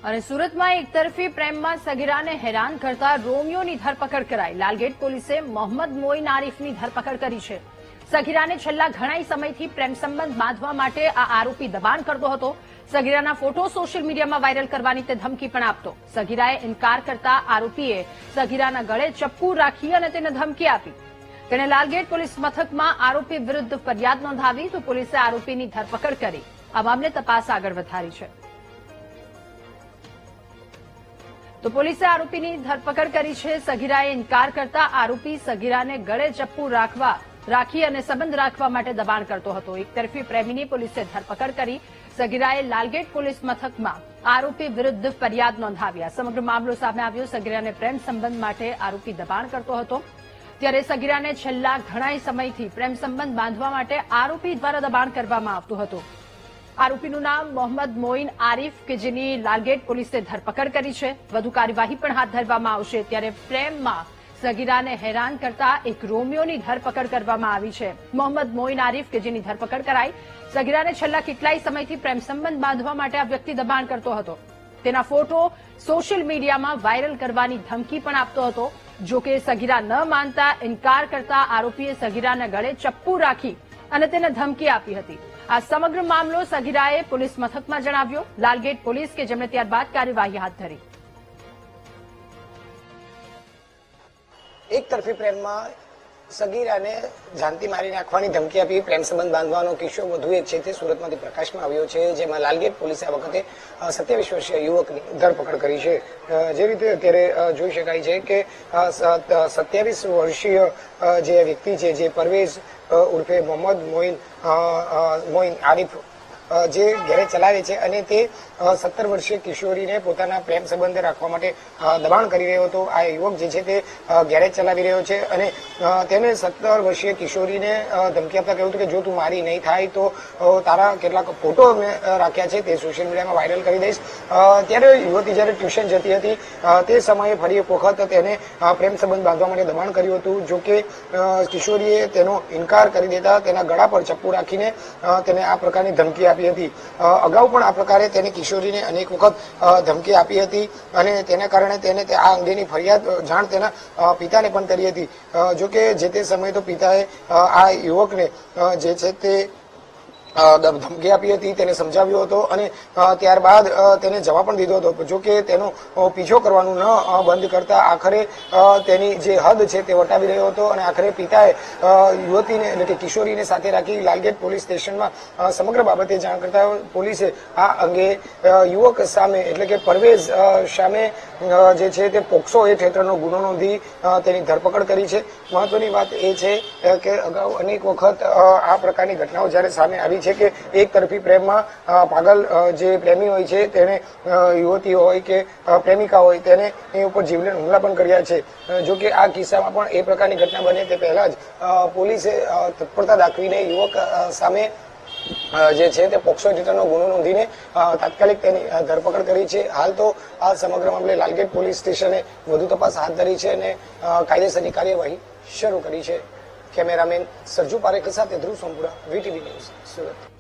અને સુરતમાં એકતરફી પ્રેમમાં સગીરાને હેરાન કરતા રોમિયોની ધરપકડ કરાઈ। લાલગેટ પોલીસે મોહમ્મદ મોઇન આરીફની ધરપકડ કરી છે। સગીરાને છેલ્લા ઘણા સમયથી પ્રેમ સંબંધ બાંધવા માટે આ આરોપી દબાણ કરતો હતો। સગીરાના ફોટો સોશિયલ મીડિયામાં વાયરલ કરવાની તે ધમકી પણ આપતો। સગીરાએ ઇનકાર કરતા આરોપીએ સગીરાના ગળે ચપ્પુ રાખી અને તેને ધમકી આપી। તેણે લાલગેટ પોલીસ મથકમાં આરોપી વિરુદ્ધ ફરિયાદ નોંધાવી તો પોલીસે આરોપીની ધરપકડ કરી આ મામલે તપાસ આગળ વધારી છે। તો પોલીસે આરોપીની ધરપકડ કરી છે। સગીરાએ ઇનકાર કરતા આરોપી સગીરાને ગળે ચપ્પુ રાખી અને સંબંધ રાખવા માટે દબાણ કરતો હતો। એકતરફી પ્રેમીની પોલીસે ધરપકડ કરી। સગીરાએ લાલગેટ પોલીસ મથકમાં આરોપી વિરુદ્ધ ફરિયાદ નોંધાવી। સમગ્ર મામલો સામે આવ્યો। સગીરાને પ્રેમ સંબંધ માટે આરોપી દબાણ કરતો હતો, ત્યારે સગીરાને છેલ્લા ઘણા સમયથી પ્રેમ સંબંધ બાંધવા માટે આરોપી દ્વારા દબાણ કરવામાં આવતું હતું। આરોપીનું નામ મોહમ્મદ મોઇન આરીફ કે જેની લાલગેટ પોલીસે ધરપકડ કરી છે। વધુ કાર્યવાહી પણ હાથ ધરવામાં આવશે। ત્યારે પ્રેમમાં સગીરાને હેરાન કરતા એક રોમિયોની ધરપકડ કરવામાં આવી છે। મોહમ્મદ મોઇન આરીફ કે જેની ધરપકડ કરાઈ। સગીરાને છેલ્લા કેટલાય સમયથી પ્રેમ સંબંધ બાંધવા માટે આ વ્યક્તિ દબાણ કરતો હતો। તેના ફોટો સોશિયલ મીડિયામાં વાયરલ કરવાની ધમકી પણ આપતો હતો। જો કે સગીરા ન માનતા ઇનકાર કરતા આરોપીએ સગીરાના ગળે ચપ્પુ રાખી અને તેને ધમકી આપી હતી। આ સમગ્ર મામલો સગીરાએ પોલીસ મથકમાં જણાવ્યો। લાલગેટ પોલીસ કે જેમણે ત્યારબાદ કાર્યવાહી હાથ ધરી। એક તરફી પ્રેમમાં સગીરાને જાનથી મારી નાખવાની ધમકી આપી પ્રેમ સંબંધ બાંધવાનો કિસ્સો વધુ એક છે તે સુરતમાંથી પ્રકાશમાં આવ્યો છે, જેમાં લાલગેટ પોલીસે આ વખતે 27 વર્ષીય યુવકની ધરપકડ કરી છે। જે રીતે અત્યારે જોઈ શકાય છે કે 27 વર્ષીય જે વ્યક્તિ છે, જે પરવેઝ ઉર્ફે મોહમ્મદ મોઇન આરીફ જે ગેરેજ ચલાવે છે અને તે 17 વર્ષીય કિશોરીને પોતાના પ્રેમ સંબંધ રાખવા માટે દબાણ કરી રહ્યો હતો। આ યુવક જે છે તે ગેરેજ ચલાવી રહ્યો છે અને તેને 17 વર્ષીય કિશોરીને ધમકી આપતા કહ્યું હતું કે જો તું મારી નહીં થાય તો તારા કેટલાક ફોટો મેં રાખ્યા છે તે સોશિયલ મીડિયામાં વાયરલ કરી દઈશ। ત્યારે યુવતી જ્યારે ટ્યુશન જતી હતી તે સમયે ફરી એક વખત તેને પ્રેમ સંબંધ બાંધવા માટે દબાણ કર્યું હતું। જો કે કિશોરીએ તેનો ઇનકાર કરી દેતા તેના ગળા પર ચપ્પુ રાખીને તેને આ પ્રકારની ધમકી આપી હતી। અગાઉ પણ આ પ્રકારે તેને કિશોરીને અનેક વખત ધમકી આપી હતી અને તેના કારણે તેને આ અંગેની ફરિયાદ જાણ તેના પિતાને પણ કરી હતી। જો કે જે તે સમયે તો પિતાએ આ યુવકને જે છે તે ધમકી આપી હતી, તેને સમજાવ્યો હતો અને ત્યારબાદ તેને જવાબ પણ દીધો હતો। જો કે તેનો પીછો કરવાનું ન બંધ કરતા આખરે તેની જે હદ છે તે વટાવી રહ્યો હતો અને આખરે પિતાએ યુવતીને એટલે કે કિશોરીને સાથે રાખી લાલગેટ પોલીસ સ્ટેશનમાં સમગ્ર બાબતે જાણ કરતા પોલીસે આ અંગે યુવક સામે એટલે કે પરવેઝ સામે જે છે તે પોક્સો એક્ટ હેઠળનો ગુનો નોંધી તેની ધરપકડ કરી છે। મહત્વની વાત એ છે કે અગાઉ અનેક વખત આ પ્રકારની ઘટનાઓ જ્યારે સામે આવી છે કે એક તરફી પ્રેમમાં પાગલ જે પ્રેમી હોય છે તેને યુવતી હોય કે પ્રેમિકા હોય તેને એ ઉપર જીવલેણ હુમલા પણ કર્યા છે। જો કે આ કિસ્સામાં પણ એ પ્રકારની ઘટના બને તે પહેલા જ પોલીસે તત્પરતા દાખવીને યુવક સામે જે છે તે પોક્સો હેઠળનો ગુનો નોંધીને તાત્કાલિક તેની ધરપકડ કરી છે। હાલ તો આ સમગ્ર મામલે લાલગેટ પોલીસ સ્ટેશને વધુ તપાસ હાથ ધરી છે અને કાયદેસરની કાર્યવાહી શરૂ કરી છે। કેમેરામેન સરજુ પારેખ સાથે ધ્રુવ સોમપુરા, VTV ન્યૂઝ, સુરત।